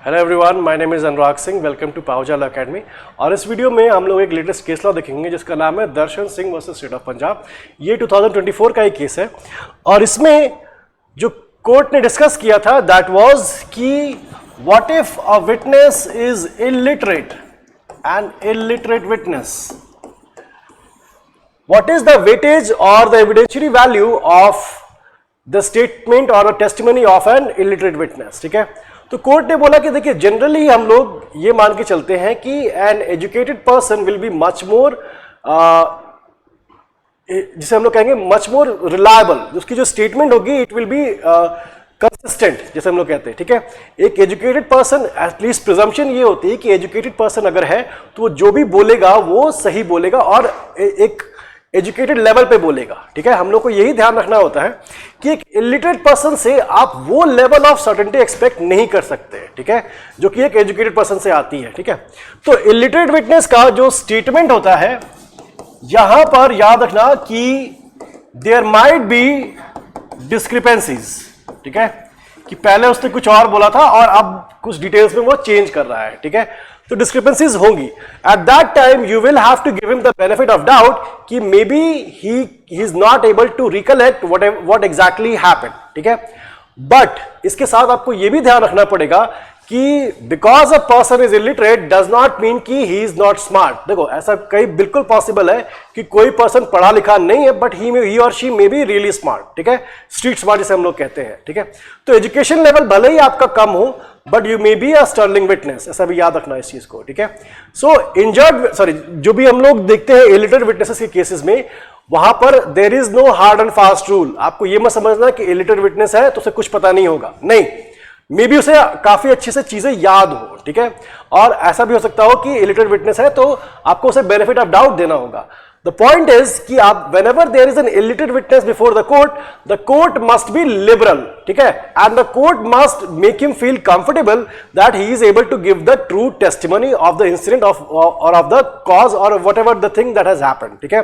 Hello everyone, my name is Anurag Singh. Welcome to Pahuja academy. और इस video में हम लोग एक लेटेस्ट केस लॉ देखेंगे जिसका नाम है Darshan Singh versus State of Punjab. ये 2024 का एक केस है और इसमें जो कोर्ट ने डिस्कस किया था दैट वाज कि what if a witness is illiterate, an illiterate witness, what is the weightage और the evidentiary value of the statement और testimony of an illiterate witness. ठीक है, तो कोर्ट ने बोला कि देखिए जनरली हम लोग ये मान के चलते हैं कि an educated person will be much more, जिसे हम लोग कहेंगे मच मोर रिलायबल, उसकी जो स्टेटमेंट होगी इट विल बी कंसिस्टेंट, जैसे हम लोग कहते हैं। ठीक है, एक एजुकेटेड पर्सन, एटलीस्ट प्रिजम्पशन ये होती है कि एजुकेटेड पर्सन अगर है तो वो जो भी बोलेगा वो सही बोलेगा और एक एजुकेटेड लेवल पे बोलेगा। ठीक है, हम लोग को यही ध्यान रखना होता है कि एक इलिटरेट पर्सन से आप वो लेवल ऑफ सर्टेनिटी एक्सपेक्ट नहीं कर सकते। ठीक है, जो कि एक एजुकेटेड पर्सन से आती है। ठीक है, तो इलिटरेट विटनेस का जो स्टेटमेंट होता है यहां पर याद रखना कि देयर माइट बी डिस्क्रिपेंसीज। ठीक है, कि पहले उसने कुछ और बोला था और अब कुछ डिटेल्स में वो चेंज कर रहा है। ठीक है, तो डिस्क्रिपेंसीज होंगी। At that time you will have to give him the benefit of doubt कि may be he is not able to recollect what exactly happened. ठीक है, बट इसके साथ आपको यह भी ध्यान रखना पड़ेगा कि because a person is illiterate does not mean कि ही इज नॉट स्मार्ट। देखो, ऐसा कई बिल्कुल पॉसिबल है कि कोई पर्सन पढ़ा लिखा नहीं है बट ही और she may be really smart. ठीक है, स्ट्रीट स्मार्ट जिसे हम लोग कहते हैं। ठीक है, तो एजुकेशन लेवल भले ही आपका कम हो but you may be a sterling witness, ऐसा भी याद रखना इस चीज को। ठीक है, सो जो भी हम लोग देखते हैं इलिटरेट विटनेसेस के केसेस में, वहां पर there is no hard and fast rule. आपको यह मत समझना कि इलिटरेट विटनेस है तो उसे कुछ पता नहीं होगा, नहीं, मे बी उसे काफी अच्छे से चीजें याद हो। ठीक है, और ऐसा भी हो सकता हो कि इलिटरेट विटनेस है तो आपको उसे बेनिफिट ऑफ डाउट देना होगा। द पॉइंट इज कि आप whenever there is an illiterate witness before the court must be liberal. ठीक है, and the court must make him feel comfortable that he is able to give the true testimony of the incident or of the cause or whatever the thing that has happened. ठीक है,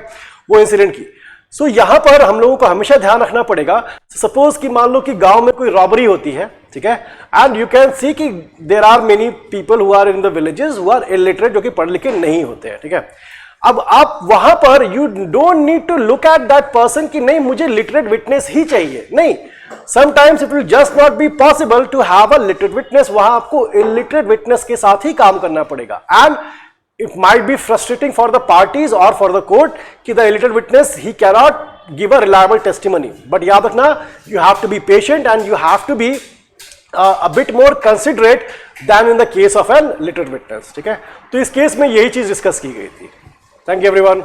वो incident की। सो यहां पर हम लोगों को हमेशा ध्यान रखना पड़ेगा, सपोज कि मान लो कि गांव में कोई रॉबरी होती है। ठीक है, एंड यू कैन सी कि there are many people who are in the villages who are illiterate, जो कि पढ़े लिखे नहीं होते हैं। ठीक है, अब आप वहां पर you don't need to look at that person कि नहीं मुझे लिटरेट विटनेस ही चाहिए, नहीं, sometimes it will just not be possible to have a literate witness. वहां आपको इलिटरेट विटनेस के साथ ही काम करना पड़ेगा and it might be frustrating for the parties or for the court कि the illiterate witness he cannot give a reliable testimony, but याद रखना you have to be patient and you have to be a bit more considerate than in the case of an literate witness. ठीक है, तो इस case में यही चीज discuss की गई थी। Thank you everyone.